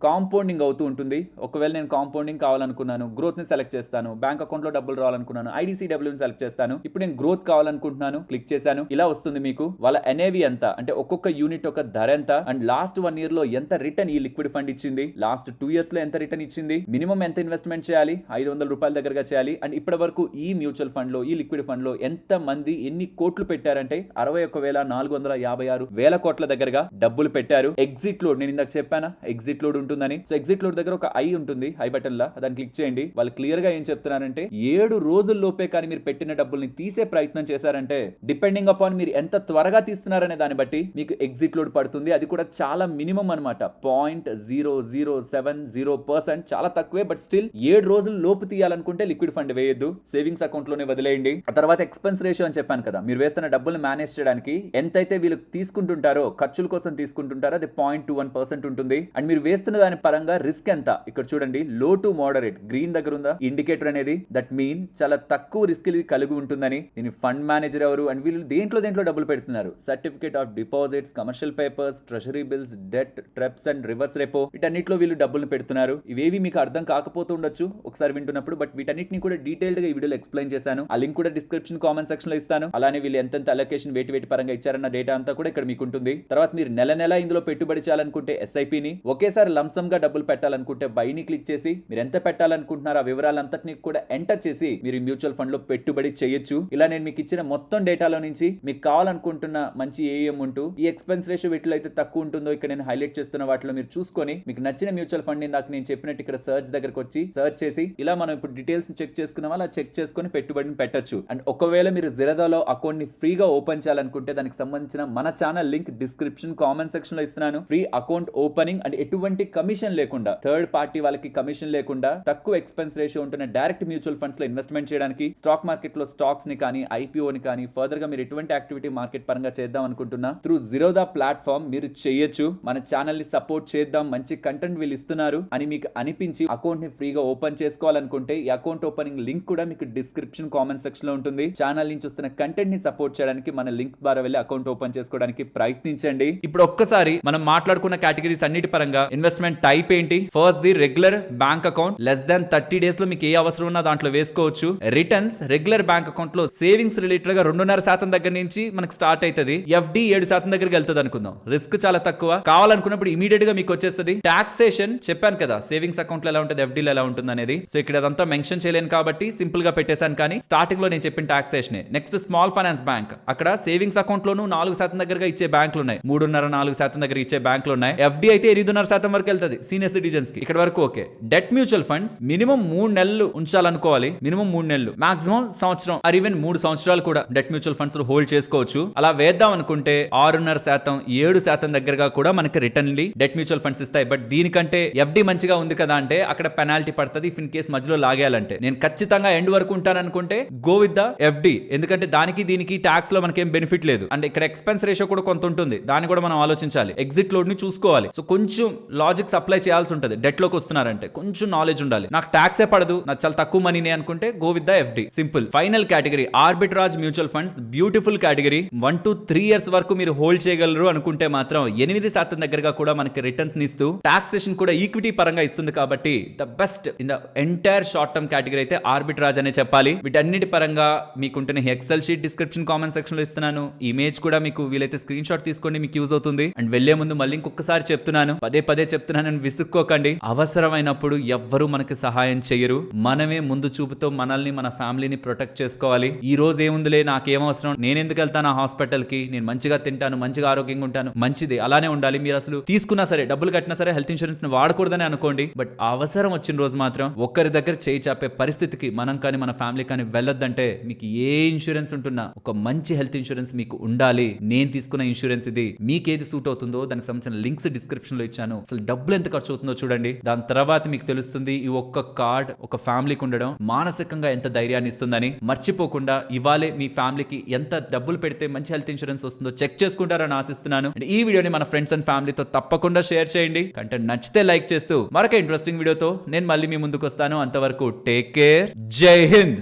కాంపౌండింగ్ అవుతూ ఉంటుంది. ఒకవేళ నేను కాంపౌండింగ్ కావాలనుకున్నాను, గ్రోత్ ని సెలెక్ట్ చేస్తాను. బ్యాంక్ అకౌంట్ లో డబ్బులు రావాలనుకున్నాను, IDCW ని సెలెక్ట్ చేస్తాను. ఇప్పుడు నేను గ్రోత్ కావాలనుకుంటున్నాను, క్లిక్ చేశాను. ఇలా వస్తుంది మీకు వాళ్ళ NAV ఎంత అంటే ఒక్కొక్క యూనిట్ ఒక ధర ఎంత, అండ్ లాస్ట్ 1 year లో ఎంత రిటర్న్ ఈ లిక్విడ్ ఫండ్ ఇచ్చింది, లాస్ట్ 2 years లో ఎంత రిటర్న్ ఇచ్చింది, మినిమం ఎంత ఇన్వెస్ట్మెంట్ చేయాలి, 500 రూపాయల దగ్గరగా చేయాలి, అండ్ ఇప్పటి వరకు ఈ మ్యూచువల్ ఫండ్ లో ఈ లిక్విడ్ ఫండ్ లో ఎంత మంది ఎన్ని కోట్లు పెట్టారంటే 61,456 కోట్ల దగ్గరగా డబ్బులు పెట్టారు. ఎగ్జిట్ లోడ్ నేను ఇందాక చెప్పానా ఎగ్జిట్ లోడ్ ఉంటుందని. సో ఎగ్జిట్ లోడ్ దగ్గర ఒక ఐ ఉంటుంది, ఐ బటన్ లా, దాన్ని క్లిక్ చేయండి. వాళ్ళు క్లియర్ గా ఏం చెప్తున్నారంటే 7 రోజుల లోపే కానీ మీరు పెట్టిన డబ్బుల్ని తీసే ప్రయత్నం చేశారంటే డిపెండింగ్ అపాన్ మీరు ఎంత త్వరగా తీస్తున్నారనే దాన్ని బట్టి మీకు ఎగ్జిట్ లోడ్ పడుతుంది. అది కూడా చాలా మినిమం అనమాట, 0.0070%, చాలా తక్కువే. బట్ స్టిల్ 7 రోజుల లోపు తీయాలనుకుంటే లిక్విడ్ ఫండ్ వేయొద్దు, సేవింగ్స్ అకౌంట్ లోనే వదిలేయండి. ఆ తర్వాత ఎక్స్పెన్స్ రేషియో అని చెప్పాను కదా, మీరు వేస్తున్న డబ్బులు మేనేజ్ చేయడానికి ఎంతైతే వీళ్ళు తీసుకుంటుంటారో, ఖర్చుల కోసం తీసుకుంటుంటారో అది 0.21% ఉంటుంది. అండ్ మీరు వేస్తున్న దాని పరంగా రిస్క్ ఎంత ఇక్కడ చూడండి, లో టు మోడరేట్ గ్రీన్ దగ్గర ఉందా ఇండికేటర్ అనేది, దట్ మీన్ చాలా తక్కువ రిస్క్ ఇది కలిగి ఉంటుందని. దీని ఫండ్ మేనేజర్ ఎవరు, అండ్ వీళ్ళు దేంట్లో డబ్బులు పెడుతున్నారు, certificate of deposits, commercial papers, treasury bills, debt, treps and reverse repo, వీటన్నిటిలో వీళ్ళు డబ్బులు పెడుతున్నారు. ఇవేవి మీకు అర్థం కాకపోతూ ఉండొచ్చు ఒకసారి వింటున్నప్పుడు, బట్ వీటన్నిటిని కూడా డీటెయిల్డ్ గా ఈ వీడియోలో ఎక్స్ప్లెయిన్ చేశాను. ఆ లింక్ కూడా డిస్క్రిప్షన్ కామెంట్ సెక్షన్ లో ఇస్తాను. అలానే వీళ్ళు ఎంతెంత అలొకేషన్ వేటి పరంగా ఇచ్చారన్న డేటా అంతా కూడా ఇక్కడ మీకు ఉంటుంది. తర్వాత మీరు నెల ఇందులో పెట్టుబడి చేయాలనుకుంటే SIP ని, ఒకేసారి లంసమ్ గా డబ్బులు పెట్టాలనుకుంటే బై ని క్లిక్ చేసి మీరు ఎంత పెట్టాలనుకుంటున్నారో ఆ వివరాలంతటిని కూడా ఎంటర్ చేసి మీరు మ్యూచువల్ ఫండ్ లో పెట్టుబడి చేయొచ్చు. ఇలా నేను మీకు ఇచ్చిన మొత్తం డేటాలో నుంచి మీకు కావాలనుకుంటున్న మంచి AUM ఉంటూ ఈ ఎక్స్పెన్స్ రేషియో వీటిలో అయితే తక్కువ ఉంటుందో ఇక్కడ నేను హైలైట్ చేస్తున్న వాటిలో మీరు చూసుకొని మీకు నచ్చిన మ్యూచువల్ ఫండ్ ని నాకు నేను చెప్పినట్టు ఇక్కడ సర్చ్ దగ్గరకు వచ్చి సర్చ్ చేసి ఇలా మనం ఇప్పుడు డీటెయిల్స్ చెక్ చేసుకున్నాం, అలా చెక్ చేసుకుని పెట్టుబడిని పెట్టొచ్చు. అండ్ ఒకవేళ మీరు జిరోదాలో అకౌంట్ ని ఫ్రీగా ఓపెన్ చేయాలనుకుంటే దానికి సంబంధించిన మన channel link description comment section లో ఇస్తున్నాను. ఫ్రీ అకౌంట్ ఓపెనింగ్ అండ్ ఎటువంటి కమిషన్ లేకుండా, థర్డ్ పార్టీ వాళ్ళకి కమిషన్ లేకుండా, తక్కువ ఎక్స్పెన్స్ రేషియో ఉంటున్న డైరెక్ట్ మ్యూచువల్ ఫండ్స్ లో ఇన్వెస్ట్మెంట్ చేయడానికి, స్టాక్ మార్కెట్ లో స్టాక్స్ ని కానీ IPO ని కానీ ఫర్దర్ గా మీరు ఎటువంటి యాక్టివిటీ మార్కెట్ పరంగా చేద్దాం అనుకుంటున్నా త్రూ జిరోదా ప్లాట్ఫామ్ మీరు చేయొచ్చు. మన ఛానల్ ని సపోర్ట్ చేద్దాం, మంచి కంటెంట్ వీళ్ళు ఇస్తున్నారు అని మీకు అనిపించి అకౌంట్ ని ఫ్రీగా ఓపెన్ చేసుకోవాలనుకుంటే ఈ అకౌంట్ ఓపెనింగ్ లింక్ కూడా మీకు డిస్క్రిప్షన్ కామెంట్ సెక్షన్ లో ఉంటుంది. ఛానల్ నుంచి వస్తున్న కంటెంట్ ని సపోర్ట్ చేయడానికి మన లింక్ ద్వారా వెళ్ళి అకౌంట్ ఓపెన్ చేసుకోవడానికి ప్రయత్నించండి. ఇప్పుడు ఒక్కసారి మనం మాట్లాడుకున్న కేటగిరీస్ అన్నిటి పరంగా ఇన్వెస్ట్మెంట్ టైప్ ఏంటి, first the regular bank account, less than 30 days లో మీకు ఏ అవసరం ఉన్నా దాంట్లో వేసుకోవచ్చు. రిటర్న్స్ రెగ్యులర్ బ్యాంక్ అకౌంట్ లో సేవింగ్స్ రిలేటెడ్ గా 2.5% దగ్గర నుంచి మనకి స్టార్ట్ అవుతుంది. FD 7% దగ్గరికి వెళ్తుంది అనుకుందాం, రిస్క్ చాలా తక్కువ, కావాలనుకున్నప్పుడు ఇమీడియట్ గా మీకు వచ్చేస్తుంది. టాక్సేషన్ చెప్పాను కదా సేవింగ్స్ అకౌంట్ లో ఎలా ఉంటుంది, FD లో ఎలా ఉంటుంది అనేది. సో ఇక్కడ అదంతా మెన్షన్ చేయలేను కాబట్టి సింపుల్ గా పెట్టేశాను, కానీ స్టార్టింగ్ లో నేను చెప్పిన taxation. Next small finance bank, అక్కడ సేవింగ్స్ అకౌంట్ లోను 4% దగ్గరగా ఇచ్చే బ్యాంకులు ఉన్నాయి, 3.5-4% దగ్గర ఇచ్చే బ్యాంకులు ఉన్నాయి. FD అయితే 8.5% వరకు వెళ్తుంది సీనియర్ సిటిజన్స్ కి, ఇక్కడ వరకు okay. Debt mutual funds minimum 3 నెలలు ఉంచాలనుకోవాలి, మినిమం 3 నెలలు, మాక్సిమం సంవత్సరం ఆర్ ఈవెన్ 3 సంవత్సరాలు కూడా డెట్ మ్యూచువల్ ఫండ్స్ హోల్డ్ చేసుకోవచ్చు. అలా వేద్దాం అనుకుంటే 6.5%-7% దగ్గరగా కూడా మనకి రిటర్న్ డెట్ మ్యూచువల్ ఫండ్స్ ఇస్తాయి. బట్ దీనికంటే FD మంచిగా ఉంది కదా అంటే అక్కడ పెనాల్టీ పడుతుంది ఇఫ్ ఇన్ కేస్ మధ్యలో లాగేయాలంటే. నేను ఖచ్చితంగా ఎండ్ వరకు ఉంటాను అనుకుంటే గో విత్ ద FD, ఎందుకంటే దానికి దీనికి ట్యాక్స్ లో మనకేం బెనిఫిట్ లేదు. అండ్ ఇక్కడ ఎక్స్పెన్స్ రేషియో కూడా కొంత ఉంటుంది, దాన్ని కూడా మనం ఆలోచించాలి. ఎగ్జిట్ లోడ్ ని చూసుకోవాలి. సో కొంచెం లాజిక్స్ అప్లై చేయాల్సి ఉంటుంది. డెట్ లోకి వస్తున్నారంటే కొంచెం నాలెడ్జ్ ఉండాలి. నాకు ట్యాక్సే పడదు, నాకు చాలా తక్కువ మనీనే అనుకుంటే go with the FD, simple. Final category arbitrage mutual funds, beautiful category. 1 to 3 years వరకు మీరు హోల్డ్ చేయగలరు అనుకుంటే మాత్రం 8% దగ్గరగా కూడా మనకి రిటర్న్స్ ఇస్తూ టాక్సేషన్ కూడా ఈక్విటీ పరంగా ఇస్తుంది. కాబట్టి the best in the entire short term category అయితే ఆర్బిట్రాజ్ అనే చెప్పాలి. వీటన్నిటి పరంగా మీకుంటున్న excel sheet description comment section లో ఇస్తున్నాను. ఇమేజ్ కూడా మీకు వీలైతే స్క్రీన్ షాట్ తీసుకోండి, మీకు యూజ్ అవుతుంది. అండ్ వెళ్లే ముందు మళ్ళీ ఇంకొకసారి చెప్తున్నాను, పదే చెప్తున్నాను, విసుక్కోకండి. అవసరం అవసరమైనప్పుడు ఎవ్వరూ మనకి సహాయం చేయరు. మనమే ముందు చూపుతో మనల్ని మన ఫ్యామిలీని ప్రొటెక్ట్ చేసుకోవాలి. ఈ రోజు ఏముందిలే, నాకేం అవసరం, నేను ఎందుకు వెళ్తాను ఆ హాస్పిటల్ కి, నేను మంచిగా తింటాను, మంచిగా ఆరోగ్యంగా ఉంటాను, మంచిది అలానే ఉండాలి. మీరు అసలు తీసుకున్నా సరే, డబ్బులు కట్టినా సరే హెల్త్ ఇన్సూరెన్స్ ని వాడకూడదని అనుకోండి. బట్ అవసరం వచ్చిన రోజు మాత్రం ఒక్కరి దగ్గర చేయి చాపే పరిస్థితికి మనం కానీ మన ఫ్యామిలీ కానీ వెళ్ళొద్దంటే మీకు ఏ ఇన్సూరెన్స్ ఉంటున్నా ఒక మంచి హెల్త్ ఇన్సూరెన్స్ మీకు ఉండాలి. నేను తీసుకున్న ఇన్సూరెన్స్ ఇది. మీకు ఏది సూట్ అవుతుందో దానికి సంబంధించిన లింక్స్ డిస్క్రిప్షన్ లో ఇచ్చాను. అసలు డబ్బులు ఎంత ఖర్చు అవుతుందో చూడండి. దాని తర్వాత మీకు తెలుస్తుంది ఈ ఒక్క కార్డ్ ఒక ఫ్యామిలీకి ఉండడం మానసికంగా ఎంత ధైర్యాన్ని ఇస్తుందని. మర్చిపోకుండా ఇవాళే మీ ఫ్యామిలీకి ఎంత డబ్బులు పెడితే మంచి హెల్త్ ఇన్సూరెన్స్ వస్తుందో చెక్ చేసుకుంటారని ఆశిస్తున్నాను. ఈ వీడియోని మన ఫ్రెండ్స్ అండ్ ఫ్యామిలీతో తప్పకుండా షేర్ చేయండి. కంటెంట్ నచ్చితే లైక్ చేస్తూ మరొక ఇంట్రెస్టింగ్ వీడియోతో నేను మళ్ళీ మీ ముందుకు వస్తాను. అంతవరకు టేక్ కేర్. జై హింద్.